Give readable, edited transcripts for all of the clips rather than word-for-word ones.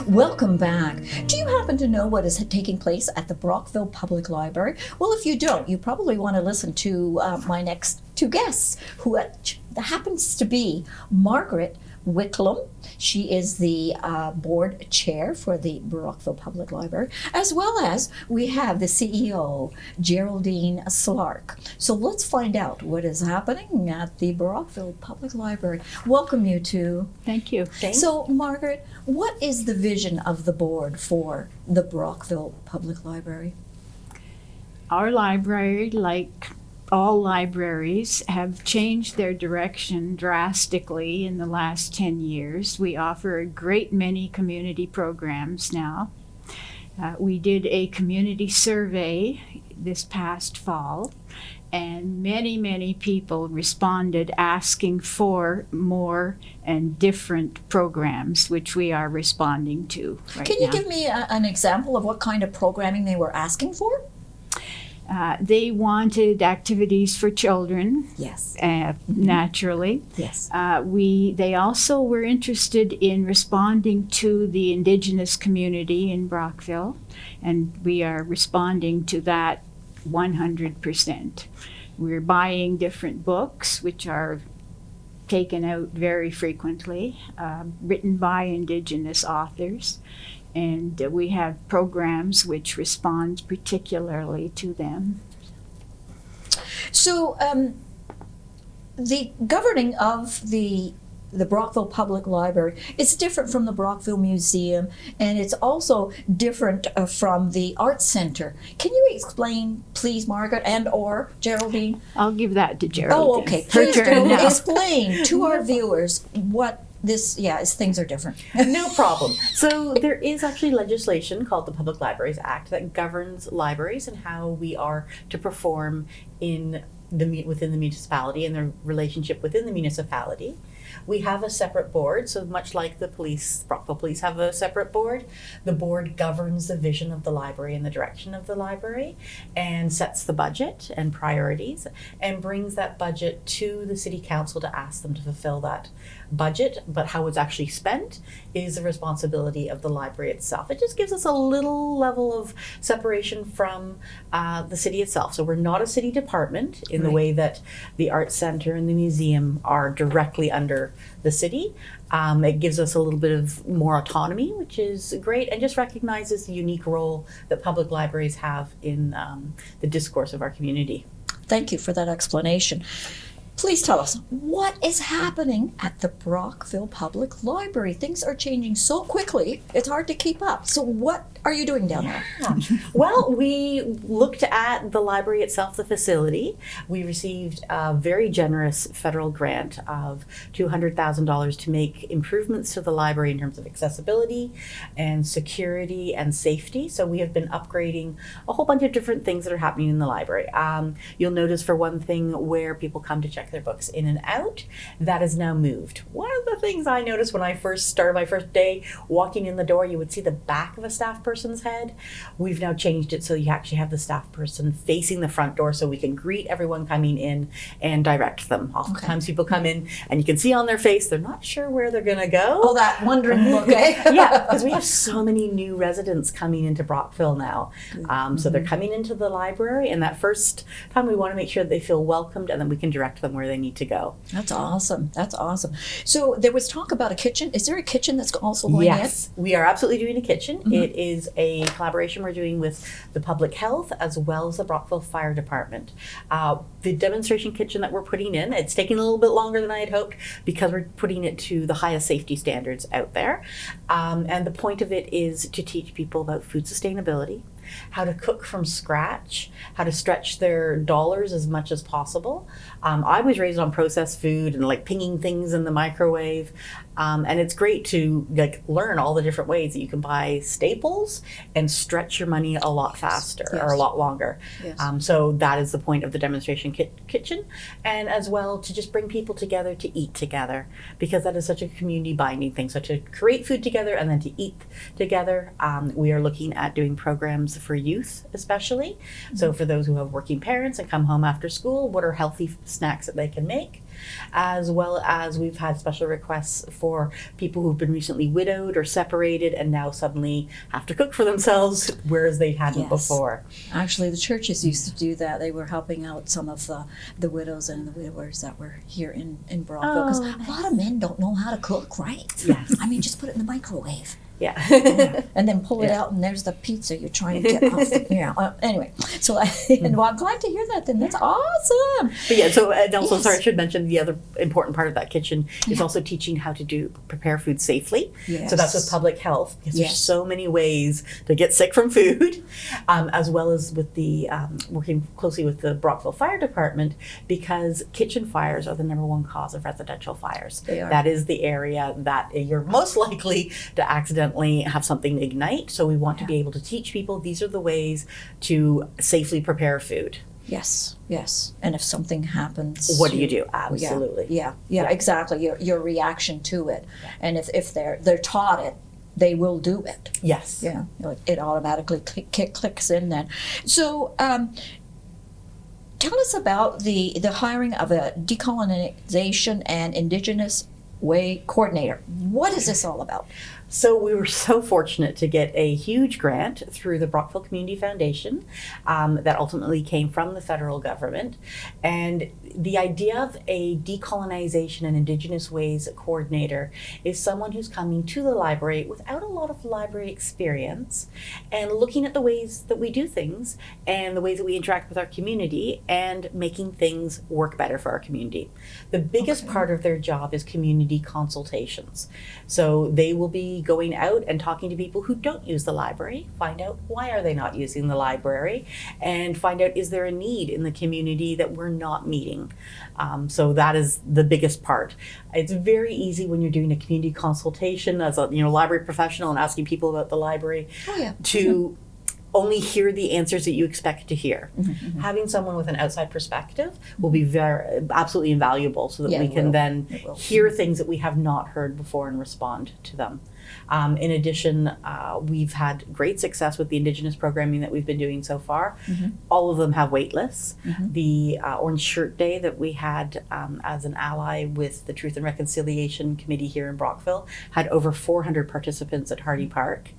Welcome back. Do you happen to know what is taking place at the Brockville Public Library? Well, if you don't, you probably want to listen to my next two guests, who happens to be Margaret Wicklum. She is the board chair for the Brockville Public Library, as well as we have the CEO, Geraldine Slark. So let's find out what is happening at the Brockville Public Library. Welcome, you two. Thank you. So, Margaret, what is the vision of the board for the Brockville Public Library? Our library, like all libraries, have changed their direction drastically in the last 10 years. We offer a great many community programs now. We did a community survey this past fall, and many people responded asking for more and different programs, which we are responding to right now. Can you give me an example of what kind of programming they were asking for? They wanted activities for children. Yes. Naturally. Yes. They also were interested in responding to the Indigenous community in Brockville, and we are responding to that 100%. We're buying different books, which are taken out very frequently, written by Indigenous authors. And we have programs which respond particularly to them. So the governing of the Brockville Public Library is different from the Brockville Museum, and it's also different from the Arts Center. Can you explain, please, Margaret and or Geraldine? I'll give that to Geraldine. Oh, okay. Please explain to our viewers what this, things are different. No problem. So there is actually legislation called the Public Libraries Act that governs libraries and how we are to perform within the municipality and the relationship within the municipality. We have a separate board, so much like the police, Brockville Police have a separate board. The board governs the vision of the library and the direction of the library and sets the budget and priorities and brings that budget to the city council to ask them to fulfill that budget, but how it's actually spent is the responsibility of the library itself. It just gives us a little level of separation from the city itself. So we're not a city department in the way that the Arts Center and the museum are directly under the city. It gives us a little bit of more autonomy, which is great, and just recognizes the unique role that public libraries have in the discourse of our community. Thank you for that explanation. Please tell us, what is happening at the Brockville Public Library? Things are changing so quickly, it's hard to keep up. So what are you doing down there? Well, we looked at the library itself, the facility. We received a very generous federal grant of $200,000 to make improvements to the library in terms of accessibility and security and safety. So we have been upgrading a whole bunch of different things that are happening in the library. You'll notice, for one thing, where people come to check their books in and out, that is now moved. One of the things I noticed when I first started my first day walking in the door, you would see the back of a staff person's head. We've now changed it so you actually have the staff person facing the front door so we can greet everyone coming in and direct them. Oftentimes people come in and you can see on their face they're not sure where they're going to go. Oh, that wondering look, eh? Yeah, because we have so many new residents coming into Brockville now. So they're coming into the library, and that first time we want to make sure that they feel welcomed, and then we can direct them where they need to go. That's awesome. That's awesome. So there was talk about a kitchen. Is there a kitchen that's also going in? Yes, we are absolutely doing a kitchen. It is a collaboration we're doing with the public health as well as the Brockville Fire Department. The demonstration kitchen that we're putting in, it's taking a little bit longer than I had hoped because we're putting it to the highest safety standards out there. And the point of it is to teach people about food sustainability, how to cook from scratch, how to stretch their dollars as much as possible. I was raised on processed food and like pinging things in the microwave. And it's great to learn all the different ways that you can buy staples and stretch your money a lot faster or a lot longer. Yes. So that is the point of the demonstration kitchen, and as well to just bring people together to eat together, because that is such a community binding thing. So to create food together and then to eat together, we are looking at doing programs for youth especially. So for those who have working parents and come home after school, what are healthy snacks that they can make? as well as we've had special requests for people who've been recently widowed or separated and now suddenly have to cook for themselves, whereas they hadn't Yes. before. Actually, the churches used to do that. They were helping out some of the widows and the widowers that were here in Brockville. Because a lot of men don't know how to cook, right? Yes. I mean, just put it in the microwave. Yeah. And then pull it Yeah. out, and there's the pizza you're trying to get off the, anyway. So, and well, I'm glad to hear that then. That's awesome. But yeah, so and also, Yes. sorry, I should mention the other important part of that kitchen is Yeah. also teaching how to prepare food safely. Yes. So that's with public health, because Yes. there's so many ways to get sick from food, as well as with the working closely with the Brockville Fire Department, because kitchen fires are the #1 cause of residential fires. They are. That is the area that you're most likely to accidentally have something ignite. So we want to be able to teach people these are the ways to safely prepare food. Yes, yes. And if something happens, What do you do? Absolutely. Yeah, Yeah. exactly. Your reaction to it, and if they're taught it, they will do it. Yes. Yeah, it automatically clicks in then. So, tell us about the hiring of a decolonization and Indigenous Way coordinator. What is this all about? So we were so fortunate to get a huge grant through the Brockville Community Foundation that ultimately came from the federal government. And the idea of a decolonization and Indigenous ways coordinator is someone who's coming to the library without a lot of library experience and looking at the ways that we do things and the ways that we interact with our community and making things work better for our community. The biggest part of their job is community consultations. So they will be going out and talking to people who don't use the library, find out why are they not using the library, and find out is there a need in the community that we're not meeting. So that is the biggest part. It's very easy when you're doing a community consultation as a library professional and asking people about the library to only hear the answers that you expect to hear. Having someone with an outside perspective will be absolutely invaluable so that we can then hear things that we have not heard before and respond to them. In addition, we've had great success with the Indigenous programming that we've been doing so far. All of them have wait lists. The Orange Shirt Day that we had as an ally with the Truth and Reconciliation Committee here in Brockville had over 400 participants at Hardy Park.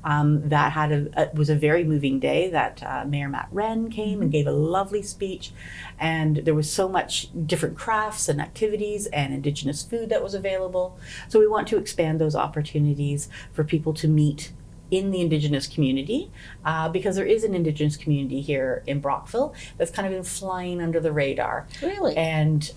That was a very moving day that Mayor Matt Wren came and gave a lovely speech, and there was so much different crafts and activities and Indigenous food that was available. So we want to expand those opportunities for people to meet in the Indigenous community, because there is an Indigenous community here in Brockville that's kind of been flying under the radar. Really? And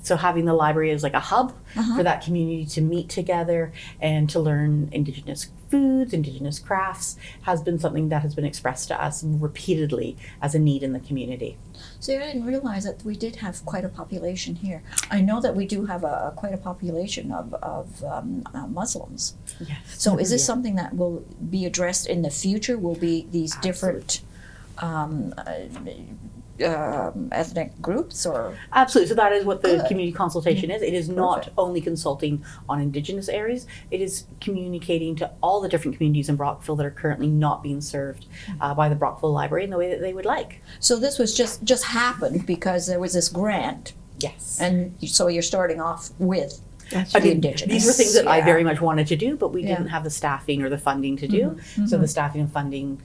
so having the library as like a hub for that community to meet together and to learn Indigenous foods, Indigenous crafts, has been something that has been expressed to us repeatedly as a need in the community. So I didn't realize that we did have quite a population here. I know that we do have quite a population of Muslims. Yes. So is this something that will be addressed in the future? Will be these different ethnic groups, or? Absolutely. So that is what the Good. community consultation is. It is not Perfect. only consulting on Indigenous areas. It is communicating to all the different communities in Brockville that are currently not being served by the Brockville Library in the way that they would like. So this was just happened because there was this grant, Yes. and so you're starting off with That's I the mean, Indigenous. these were things that I Yeah. very much wanted to do, but we Yeah. didn't have the staffing or the funding to do. So the staffing and funding,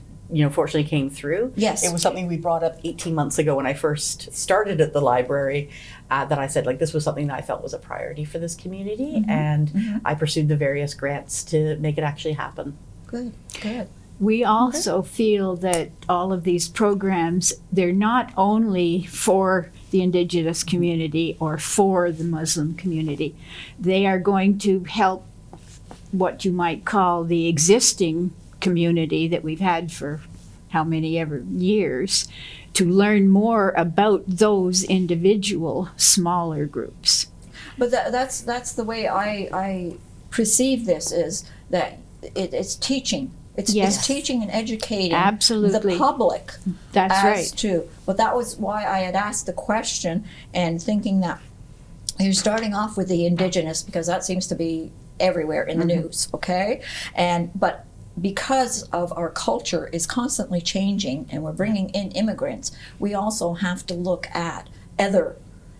fortunately came through. Yes. It was something we brought up 18 months ago when I first started at the library, that I said, this was something that I felt was a priority for this community. And I pursued the various grants to make it actually happen. Good, good. We also feel that all of these programs, they're not only for the Indigenous community or for the Muslim community. They are going to help what you might call the existing community that we've had for how many ever years, to learn more about those individual smaller groups. But that's the way I perceive this, is that it's teaching. It's Yes. teaching and educating Absolutely. the public. That's as right. to, but that was why I had asked the question, and thinking that you're starting off with the Indigenous because that seems to be everywhere in the news, okay? But because of our culture is constantly changing and we're bringing in immigrants, we also have to look at other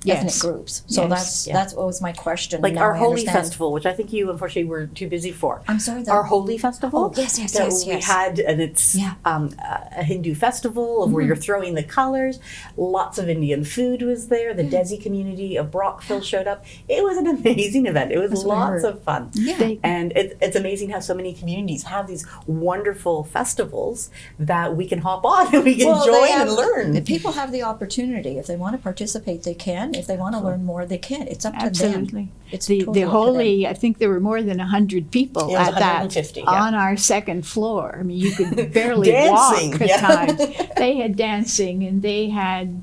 Yes. groups. So Yes. that's what was my question. Like Now our I Holy understand. Festival, which I think you unfortunately were too busy for. I'm sorry. Our Holy Festival. Oh, yes, yes, that yes, we yes. had, and it's Yeah. a Hindu festival of where you're throwing the colors. Lots of Indian food was there. The Desi community of Brockville showed up. It was an amazing event. It was That's what I lots heard. of fun. Yeah. And it's amazing how so many communities have these wonderful festivals that we can hop on and we can Well, join they have- and learn. People have the opportunity. If they want to participate, they can. If they want to learn more, they can. It's up to them. Absolutely. It's The totally up to Holy, I think there were more than 100 people It was at that 150, yeah. on our second floor. I mean, you could barely Dancing, walk at yeah. times. They had dancing and they had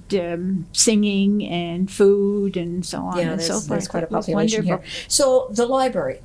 singing and food and so on Yeah, and so forth. there's quite a It was population here. wonderful. So the library,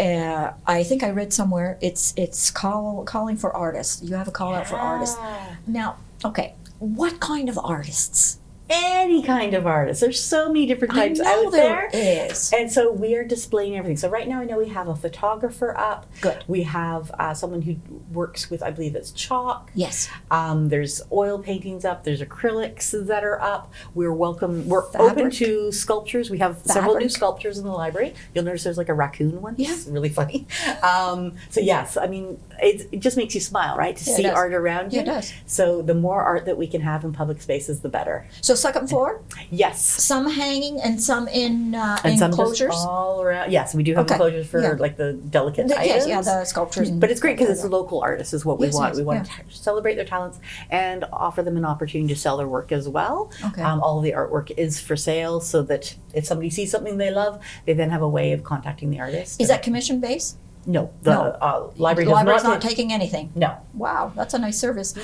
I think I read somewhere it's calling for artists. You have a call out for artists. Yeah. Now, okay, what kind of artists? Any kind of artist. There's so many different types I know out there. there is. And so we are displaying everything. So right now I know we have a photographer up. Good. We have someone who works with, I believe it's chalk. Yes. There's oil paintings up. There's acrylics that are up. We're open Fabric. to sculptures. We have several new Fabric. sculptures in the library. You'll notice there's like a raccoon one. Yeah. It's really funny. So yes, I mean, it just makes you smile, right? To Yeah, it see does. art around you. Yeah, it does. So the more art that we can have in public spaces, the better. So second floor, Yes. some hanging and some in And some enclosures. just all around. Yes, we do have Okay. enclosures for Yeah. like the delicate Yes, items. yeah, the sculptures. And But it's great because it's local artists is what we Yes, want. yes, We want yeah. to celebrate their talents and offer them an opportunity to sell their work as well. Okay. All of the artwork is for sale so that if somebody sees something they love, they then have a way of contacting the artist. Is that commission based? No, the No. library The does library's not. not taking anything. No. Wow, that's a nice service.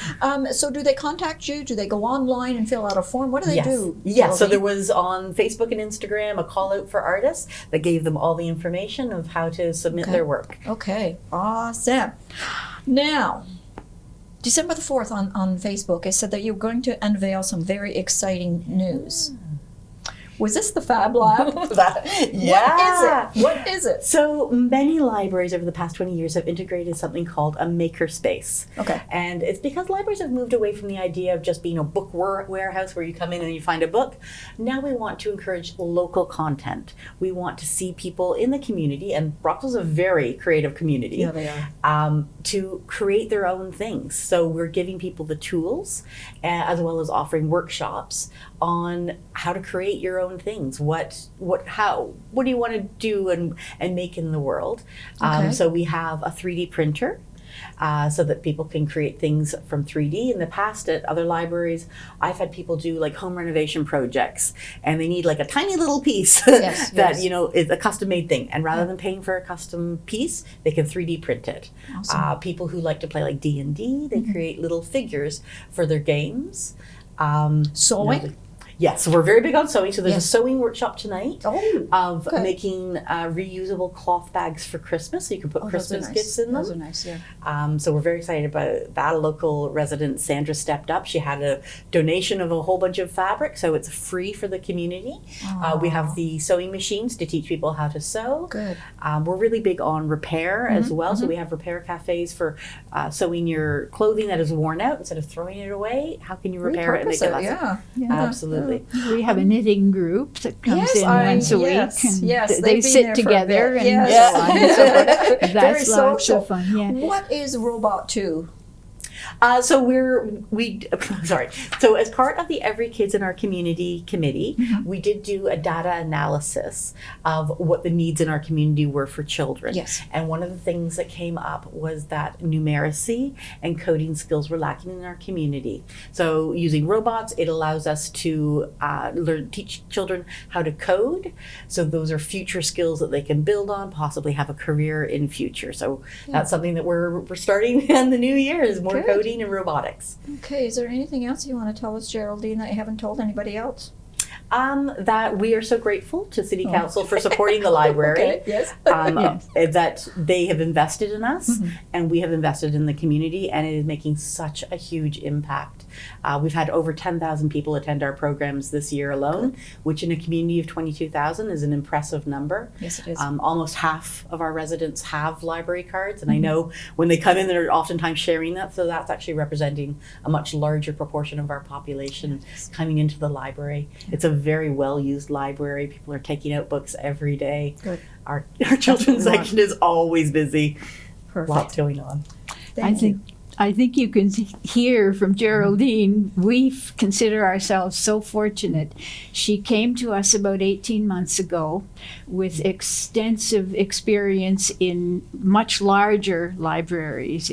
So do they contact you? Do they go online and fill out a form? What do they Yes. do? Yeah, so Geraldine? there was on Facebook and Instagram a call out for artists that gave them all the information of how to submit Okay. their work. Okay, awesome. Now, December the 4th on Facebook, it said that you're going to unveil some very exciting news. Was this the Fab Lab? Yeah. What is it? What is it? So many libraries over the past 20 years have integrated something called a maker space. Okay. And it's because libraries have moved away from the idea of just being a book warehouse where you come in and you find a book. Now we want to encourage local content. We want to see people in the community, and Brockville's a very creative community. Yeah, they are. To create their own things. So we're giving people the tools as well as offering workshops on how to create your own things. What do you want to do and make in the world? Okay. So we have a 3D printer. So that people can create things from 3D. In the past at other libraries, I've had people do like home renovation projects and they need like a tiny little piece Yes, that, yes. you know, is a custom made thing. And rather than paying for a custom piece, they can 3D print it. Awesome. People who like to play like D&D, they create little figures for their games. Sewing? Yes, we're very big on sewing. So there's Yes. a sewing workshop tonight Oh, of good. making reusable cloth bags for Christmas. So you can put those are Christmas nice. gifts in them. Those are nice, yeah. So we're very excited about that. A local resident, Sandra, stepped up. She had a donation of a whole bunch of fabric, so it's free for the community. We have the sewing machines to teach people how to sew. Good. We're really big on repair as well, so we have repair cafes for sewing your clothing that is worn out. Instead of throwing it away, how can you repair it and make Repurpose it last? yeah. Absolutely. We have a knitting group that comes Yes, in once a yes, week, and yes, they they've been sit there for a together bit. and Yes. so on and so forth. Very That's lots social. of fun. Yeah. What is Robot 2? So So as part of the Every Kids in Our Community committee, we did do a data analysis of what the needs in our community were for children. Yes. And one of the things that came up was that numeracy and coding skills were lacking in our community. So using robots, it allows us to teach children how to code. So those are future skills that they can build on, possibly have a career in future. So that's something that we're starting in the new year is more Good. coding and robotics. Okay, is there anything else you want to tell us, Geraldine, that you haven't told anybody else? That we are so grateful to City Council for supporting the library. Okay, yes. That they have invested in us and we have invested in the community, and it is making such a huge impact We've had over 10,000 people attend our programs this year alone, which in a community of 22,000 is an impressive number. Yes, it is. Almost half of our residents have library cards, and I know when they come in, they're oftentimes sharing that, so that's actually representing a much larger proportion of our population coming into the library. It's a very well-used library. People are taking out books every day. Good. Our children's section is always busy. Perfect. Lots going on. I think you can hear from Geraldine, we consider ourselves so fortunate. She came to us about 18 months ago with extensive experience in much larger libraries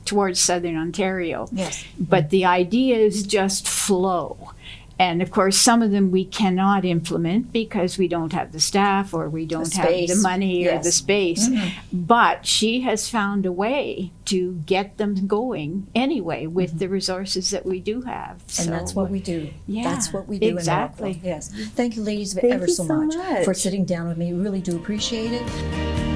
towards Southern Ontario. Yes. But the ideas just flow. And of course, some of them we cannot implement because we don't have the staff or we don't have the money or the space. But she has found a way to get them going anyway with the resources that we do have. And that's what we do. Yeah, that's what we do exactly. in Brockville. Yes. Thank you, ladies, Thank ever you so so much much for sitting down with me. Really do appreciate it.